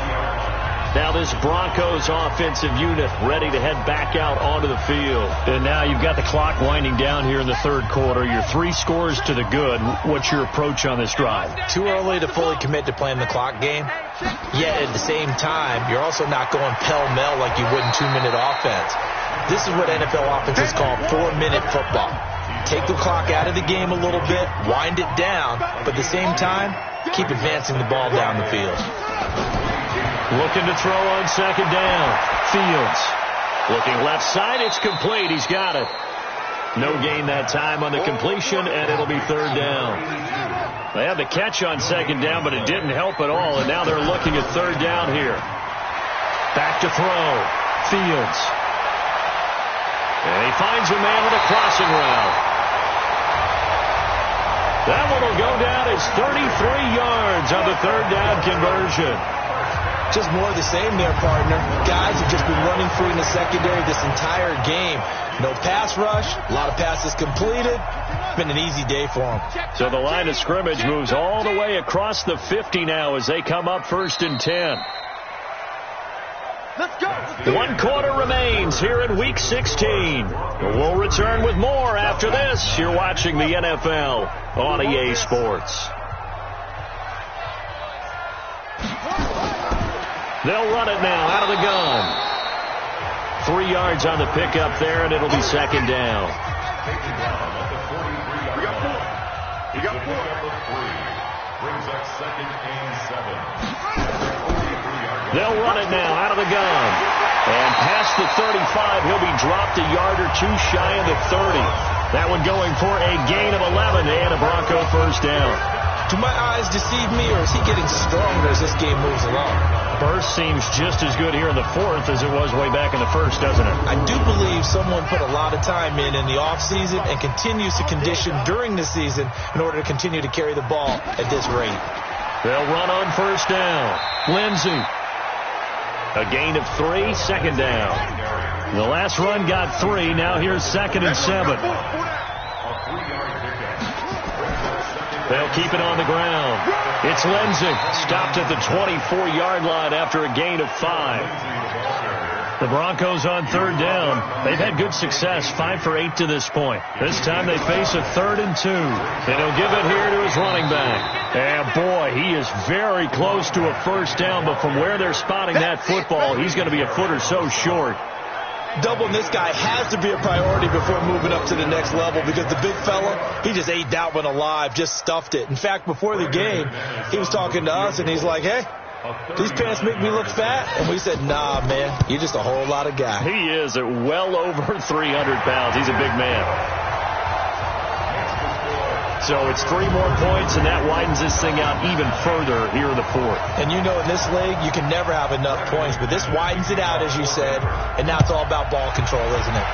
Now this Broncos offensive unit ready to head back out onto the field. And now you've got the clock winding down here in the third quarter. You're 3 scores to the good. What's your approach on this drive? Too early to fully commit to playing the clock game. Yet at the same time, you're also not going pell-mell like you would in 2-minute offense. This is what NFL offenses call 4-minute football. Take the clock out of the game a little bit, wind it down, but at the same time, keep advancing the ball down the field. Looking to throw on second down. Fields. Looking left side. It's complete. He's got it. No gain that time on the completion, and it'll be third down. They had the catch on second down, but it didn't help at all, and now they're looking at third down here. Back to throw. Fields. And he finds a man with a crossing route. That one will go down as 33 yards on the third down conversion. Just more of the same there, partner. Guys have just been running free in the secondary this entire game. No pass rush, a lot of passes completed. It's been an easy day for them. So the line of scrimmage moves all the way across the 50 now as they come up 1st and 10. Let's go. 1 quarter remains here in Week 16. We'll return with more after this. You're watching the NFL on EA Sports. They'll run it now out of the gun. 3 yards on the pickup there, and it'll be second down. We got 4. Brings up 2nd and 7. They'll run it now out of the gun. And past the 35, he'll be dropped a yard or 2 shy of the 30. That one going for a gain of 11 and a Bronco first down. Do my eyes deceive me, or is he getting stronger as this game moves along? Burst seems just as good here in the 4th as it was way back in the 1st, doesn't it? I do believe someone put a lot of time in the offseason and continues to condition during the season in order to continue to carry the ball at this rate. They'll run on first down. Lindsey. A gain of 3, second down. The last run got 3. Now here's 2nd and 7. They'll keep it on the ground. It's Lindsey. Stopped at the 24-yard line after a gain of 5. The Broncos on third down. They've had good success, 5 for 8 to this point. This time they face a 3rd and 2. And he'll give it here to his running back. And boy, he is very close to a first down, but from where they're spotting that football, he's going to be a foot or so short. Doubling this guy has to be a priority before moving up to the next level, because the big fella, he just ate that one alive, just stuffed it. In fact, before the game, he was talking to us, and he's like, hey, these pants make me look fat. And we said, nah, man, you're just a whole lot of guy. He is at well over 300 pounds. He's a big man. So it's 3 more points, and that widens this thing out even further here in the 4th. And you know, in this league, you can never have enough points, but this widens it out, as you said, and now it's all about ball control, isn't it?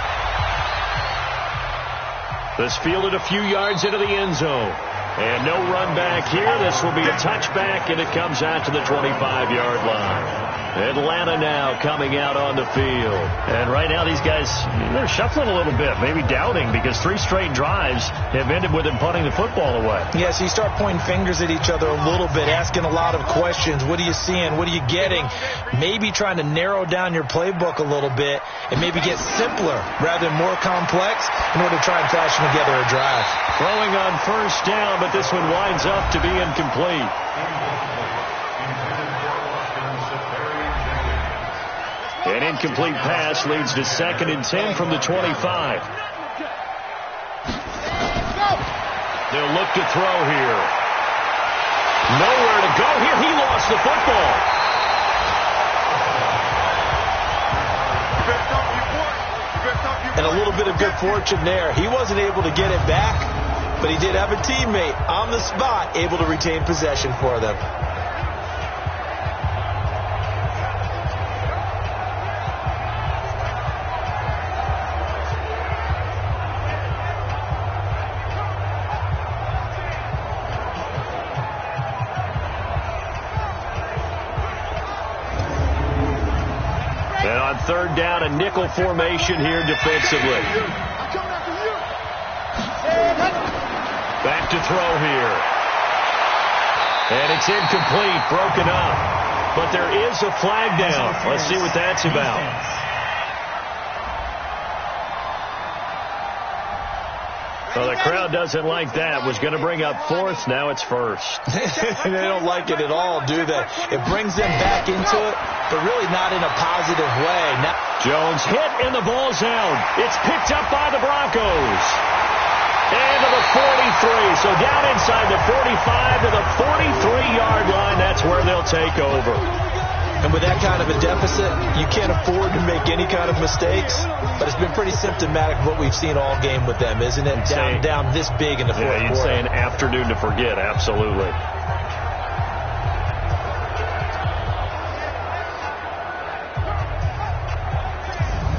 This fielded a few yards into the end zone. And no run back here. This will be a touchback, and it comes out to the 25-yard line. Atlanta now coming out on the field. And right now these guys, they're shuffling a little bit, maybe doubting, because 3 straight drives have ended with them punting the football away. Yeah, so you start pointing fingers at each other a little bit, asking a lot of questions. What are you seeing? What are you getting? Maybe trying to narrow down your playbook a little bit and maybe get simpler rather than more complex in order to try and fashion together a drive. Throwing on first down, but this one winds up to be incomplete. An incomplete pass leads to 2nd and 10 from the 25. They'll look to throw here. Nowhere to go here. He lost the football. And a little bit of good fortune there. He wasn't able to get it back, but he did have a teammate on the spot able to retain possession for them. Third down, a nickel formation here defensively. Back to throw here. And it's incomplete, broken up. But there is a flag down. Let's see what that's about. Well, the crowd doesn't like that. Was going to bring up fourth. Now it's first. They don't like it at all, do they? It brings them back into it, but really not in a positive way. Now Jones hit and the ball's out. It's picked up by the Broncos. And to the 43. So down inside the 45 to the 43-yard line. That's where they'll take over. And with that kind of a deficit, you can't afford to make any kind of mistakes. But it's been pretty symptomatic of what we've seen all game with them, isn't it? Down this big in the fourth quarter. You'd say an afternoon to forget. Absolutely.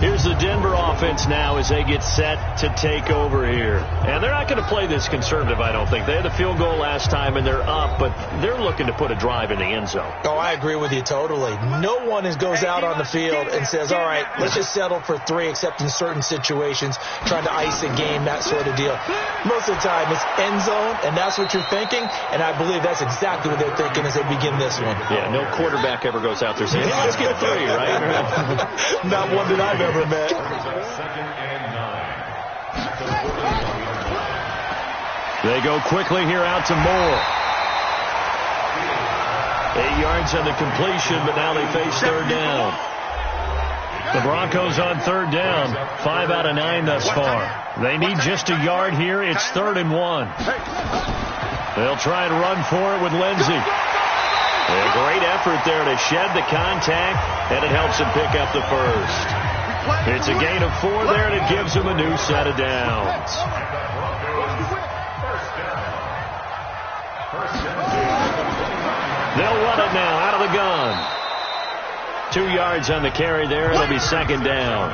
Here's the Denver offense now as they get set to take over here. And they're not going to play this conservative, I don't think. They had the field goal last time, and they're up, but they're looking to put a drive in the end zone. Oh, I agree with you totally. No one goes out on the field and says, all right, let's just settle for 3, except in certain situations, trying to ice a game, that sort of deal. Most of the time, it's end zone, and that's what you're thinking, and I believe that's exactly what they're thinking as they begin this one. Yeah, no quarterback ever goes out there saying, hey, let's get 3, right? Not one that I've ever met. They go quickly here out to Moore. 8 yards on the completion, but now they face third down. The Broncos on third down, 5 out of 9 thus far. They need just a yard here. It's 3rd and 1. They'll try and run for it with Lindsey. A great effort there to shed the contact, and it helps him pick up the first. It's a gain of 4 there, and it gives him a new set of downs. They'll run it now out of the gun. 2 yards on the carry there. It'll be 2nd down.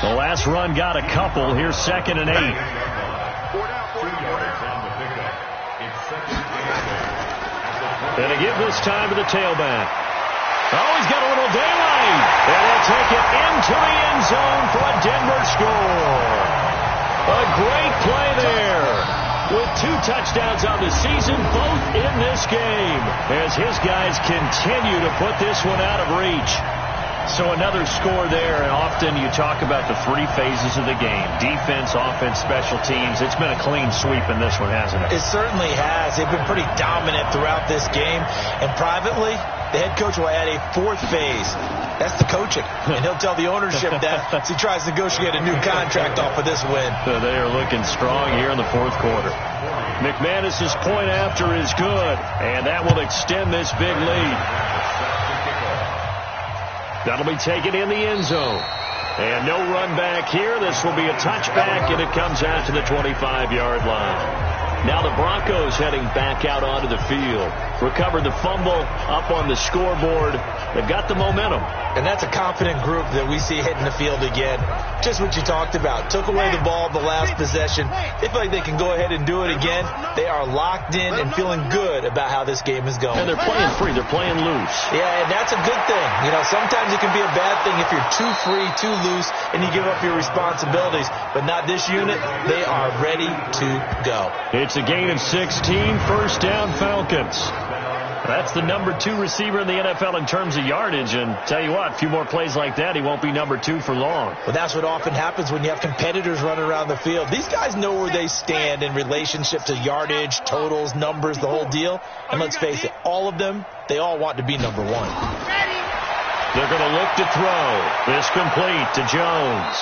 The last run got a couple. Here's 2nd and 8. And to give this time to the tailback. Oh, he's got a little daylight. And they'll take it into the end zone for a Denver score. A great play there. With 2 touchdowns on the season, both in this game, as his guys continue to put this one out of reach. So another score there, and often you talk about the 3 phases of the game. Defense, offense, special teams. It's been a clean sweep in this one, hasn't it? It certainly has. They've been pretty dominant throughout this game. And privately, the head coach will add a 4th phase. That's the coaching. And he'll tell the ownership that as he tries to negotiate a new contract off of this win. So they are looking strong here in the 4th quarter. McManus's point after is good, and that will extend this big lead. That'll be taken in the end zone. And no run back here. This will be a touchback, and it comes out to the 25-yard line. Now the Broncos heading back out onto the field. Recovered the fumble up on the scoreboard. They've got the momentum. And that's a confident group that we see hitting the field again. Just what you talked about. Took away the ball the last possession. They feel like they can go ahead and do it again. They are locked in and feeling good about how this game is going. And they're playing free. They're playing loose. Yeah, and that's a good thing. You know, sometimes it can be a bad thing if you're too free, too loose, and you give up your responsibilities. But not this unit. They are ready to go. It's a gain of 16. First down, Falcons. That's the number 2 receiver in the NFL in terms of yardage. And tell you what, a few more plays like that, he won't be number 2 for long. Well, that's what often happens when you have competitors running around the field. These guys know where they stand in relationship to yardage, totals, numbers, the whole deal. And let's face it, all of them, they all want to be number 1. They're going to look to throw. This complete to Jones.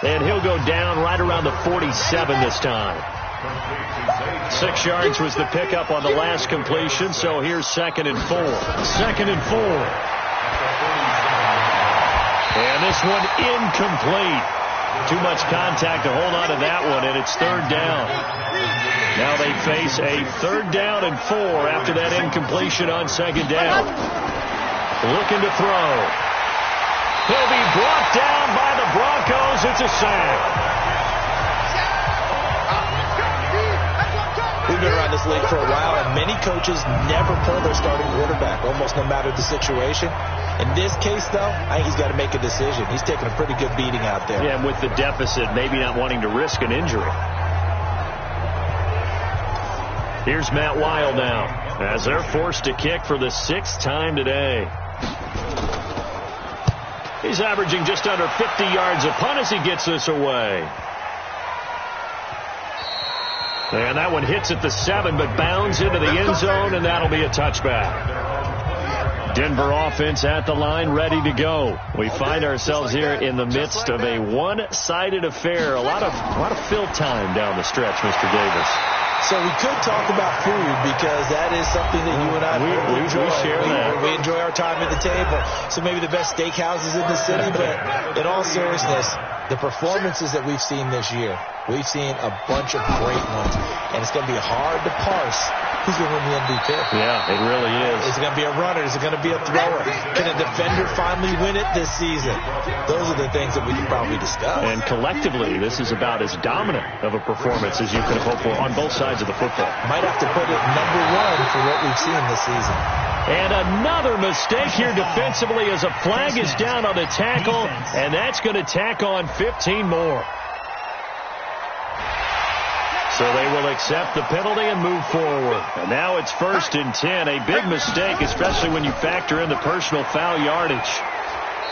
And he'll go down right around the 47 this time. 6 yards was the pickup on the last completion, so here's 2nd and 4. 2nd and 4. And this one incomplete. Too much contact to hold on to that one, and it's 3rd down. Now they face a 3rd down and 4 after that incompletion on 2nd down. Looking to throw. He'll be brought down by the Broncos. It's a sack. We've been around this league for a while, and many coaches never pull their starting quarterback, almost no matter the situation. In this case, though, I think he's got to make a decision. He's taking a pretty good beating out there. Yeah, and with the deficit, maybe not wanting to risk an injury. Here's Matt Weil now. as they're forced to kick for the 6th time today. He's averaging just under 50 yards a punt as he gets this away. And that one hits at the 7, but bounds into the end zone, and that'll be a touchback. Denver offense at the line, ready to go. We find ourselves here in the midst of a one-sided affair. A lot of fill time down the stretch, Mr. Davis. So we could talk about food because that is something that you and I enjoy. We share that. We enjoy our time at the table. So maybe the best steakhouses in the city, but in all seriousness, the performances that we've seen this year, we've seen a bunch of great ones, and it's going to be hard to parse who's going to win the MVP. Yeah, it really is. Is it going to be a runner? Is it going to be a thrower? Can a defender finally win it this season? Those are the things that we can probably discuss. And collectively, this is about as dominant of a performance as you could hope for on both sides of the football. Might have to put it #1 for what we've seen this season. And another mistake here defensively as a flag is down on the tackle, and that's going to tack on 15 more. So they will accept the penalty and move forward. And now it's 1st and 10. A big mistake, especially when you factor in the personal foul yardage.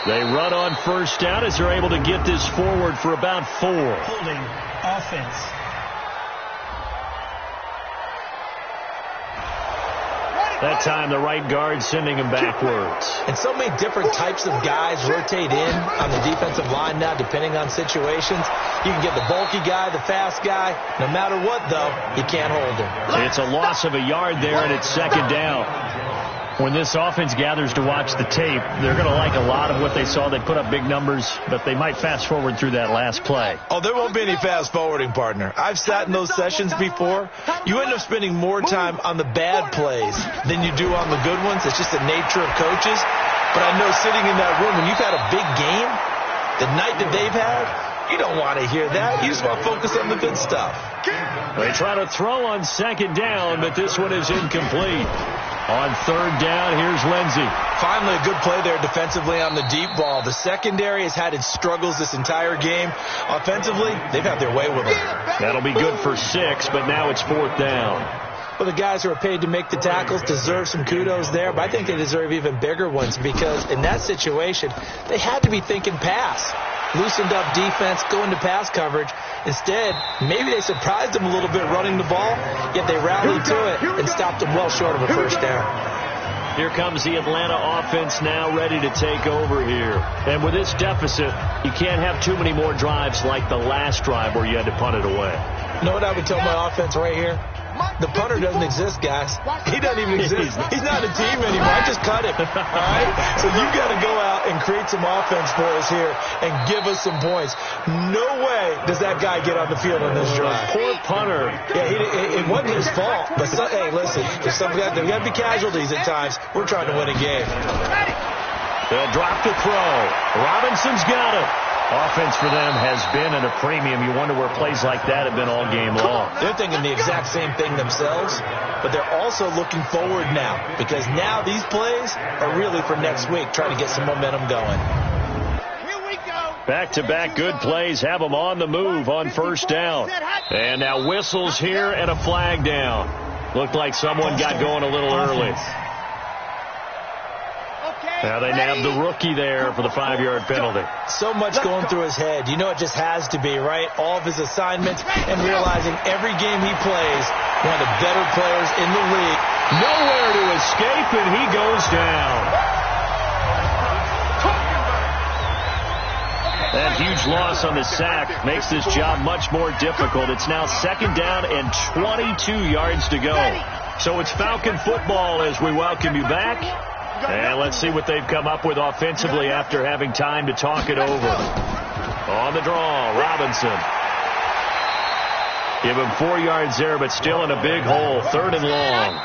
They run on 1st down as they're able to get this forward for about 4. Holding offense. That time the right guard sending him backwards. And so many different types of guys rotate in on the defensive line now depending on situations. You can get the bulky guy, the fast guy. No matter what, though, you can't hold him. It's a loss of a yard there, and it's 2nd down. When this offense gathers to watch the tape, they're going to like a lot of what they saw. They put up big numbers, but they might fast forward through that last play. Oh, there won't be any fast forwarding, partner. I've sat in those sessions before. You end up spending more time on the bad plays than you do on the good ones. It's just the nature of coaches. But I know sitting in that room, when you've had a big game, the night that they've had, you don't want to hear that. You just want to focus on the good stuff. They try to throw on 2nd down, but this one is incomplete. On 3rd down, here's Lindsey. Finally a good play there defensively on the deep ball. The secondary has had its struggles this entire game. Offensively, they've had their way with it. That'll be good for 6, but now it's 4th down. Well, the guys who are paid to make the tackles deserve some kudos there, but I think they deserve even bigger ones because in that situation, they had to be thinking pass. Loosened up defense, going to pass coverage. Instead, maybe they surprised them a little bit running the ball, yet they rallied to it and stopped them well short of a 1st down. Here comes the Atlanta offense now ready to take over here. And with this deficit, you can't have too many more drives like the last drive where you had to punt it away. You know what I would tell my offense right here? The punter doesn't exist, guys. He doesn't even exist. He's not a team anymore. I just cut him. All right? So you've got to go out and create some offense for us here and give us some points. No way does that guy get on the field on this drive. Poor punter. Yeah, it wasn't his fault. But, hey, listen, there's there got to be casualties at times. We're trying to win a game. They'll drop the throw. Robinson's got it. Offense for them has been at a premium. You wonder where plays like that have been all game long. They're thinking the exact same thing themselves, but they're also looking forward now because now these plays are really for next week, trying to get some momentum going. Here we go. Back-to-back good plays have them on the move on 1st down. And now whistles here and a flag down. Looked like someone got going a little early. Now they nabbed the rookie there for the 5-yard penalty. So much going through his head. You know it just has to be, right? All of his assignments and realizing every game he plays, one of the better players in the league. Nowhere to escape, and he goes down. That huge loss on the sack makes this job much more difficult. It's now 2nd down and 22 yards to go. So it's Falcon football as we welcome you back. And let's see what they've come up with offensively after having time to talk it over. On the draw, Robinson. Give him 4 yards there, but still in a big hole. 3rd and long.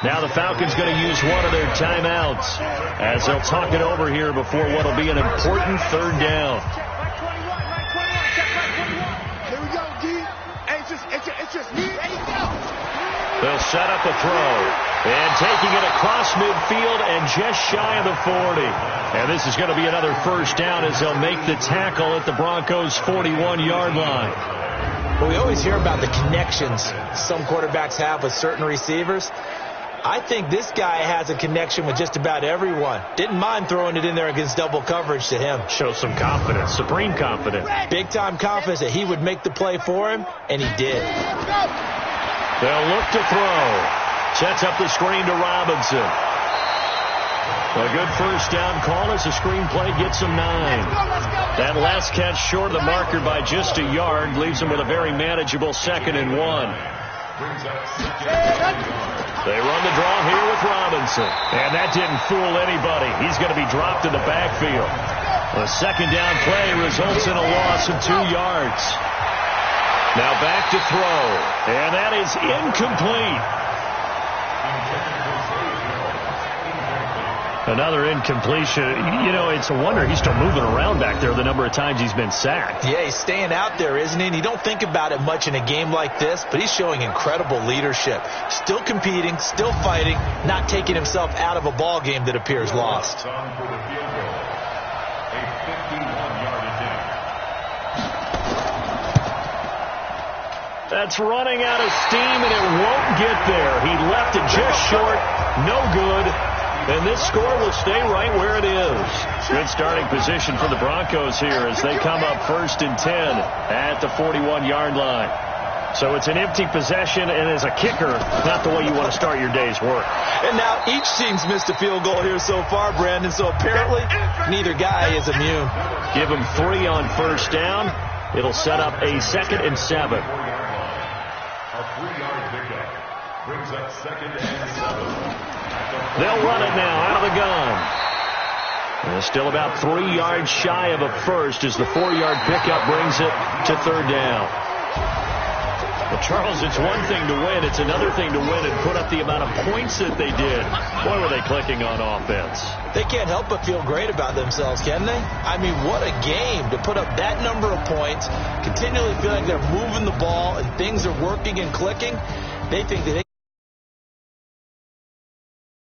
Now the Falcons going to use one of their timeouts as they'll talk it over here before what will be an important 3rd down. Here we go, D. It's just me. There you go. They'll set up a throw. And taking it across midfield and just shy of the 40. And this is going to be another 1st down as they'll make the tackle at the Broncos' 41-yard line. Well, we always hear about the connections some quarterbacks have with certain receivers. I think this guy has a connection with just about everyone. Didn't mind throwing it in there against double coverage to him. Shows some confidence, supreme confidence. Big-time confidence that he would make the play for him, and he did. They'll look to throw. Sets up the screen to Robinson. A good first down call as the screen play gets him 9. That last catch short of the marker by just a yard leaves him with a very manageable 2nd and 1. They run the draw here with Robinson. And that didn't fool anybody. He's going to be dropped in the backfield. A 2nd down play results in a loss of 2 yards. Now back to throw. And that is incomplete. Another incompletion. You know, it's a wonder he's still moving around back there the number of times he's been sacked. Yeah, he's staying out there, isn't he? And you don't think about it much in a game like this, but he's showing incredible leadership. Still competing, still fighting, not taking himself out of a ball game that appears lost. That's running out of steam, and it won't get there. He left it just short. No good. And this score will stay right where it is. Good starting position for the Broncos here as they come up 1st and 10 at the 41-yard line. So it's an empty possession, and as a kicker, not the way you want to start your day's work. And now each team's missed a field goal here so far, Brandon, so apparently neither guy is immune. Give him 3 on first down. It'll set up a 2nd and 7. A 3-yard pickup brings up 2nd and 7. They'll run it now out of the gun. And still about 3 yards shy of a first as the 4-yard pickup brings it to 3rd down. Well, Charles, it's one thing to win. It's another thing to win and put up the amount of points that they did. Boy, were they clicking on offense. They can't help but feel great about themselves, can they? I mean, what a game to put up that number of points, continually feeling like they're moving the ball and things are working and clicking. They think that they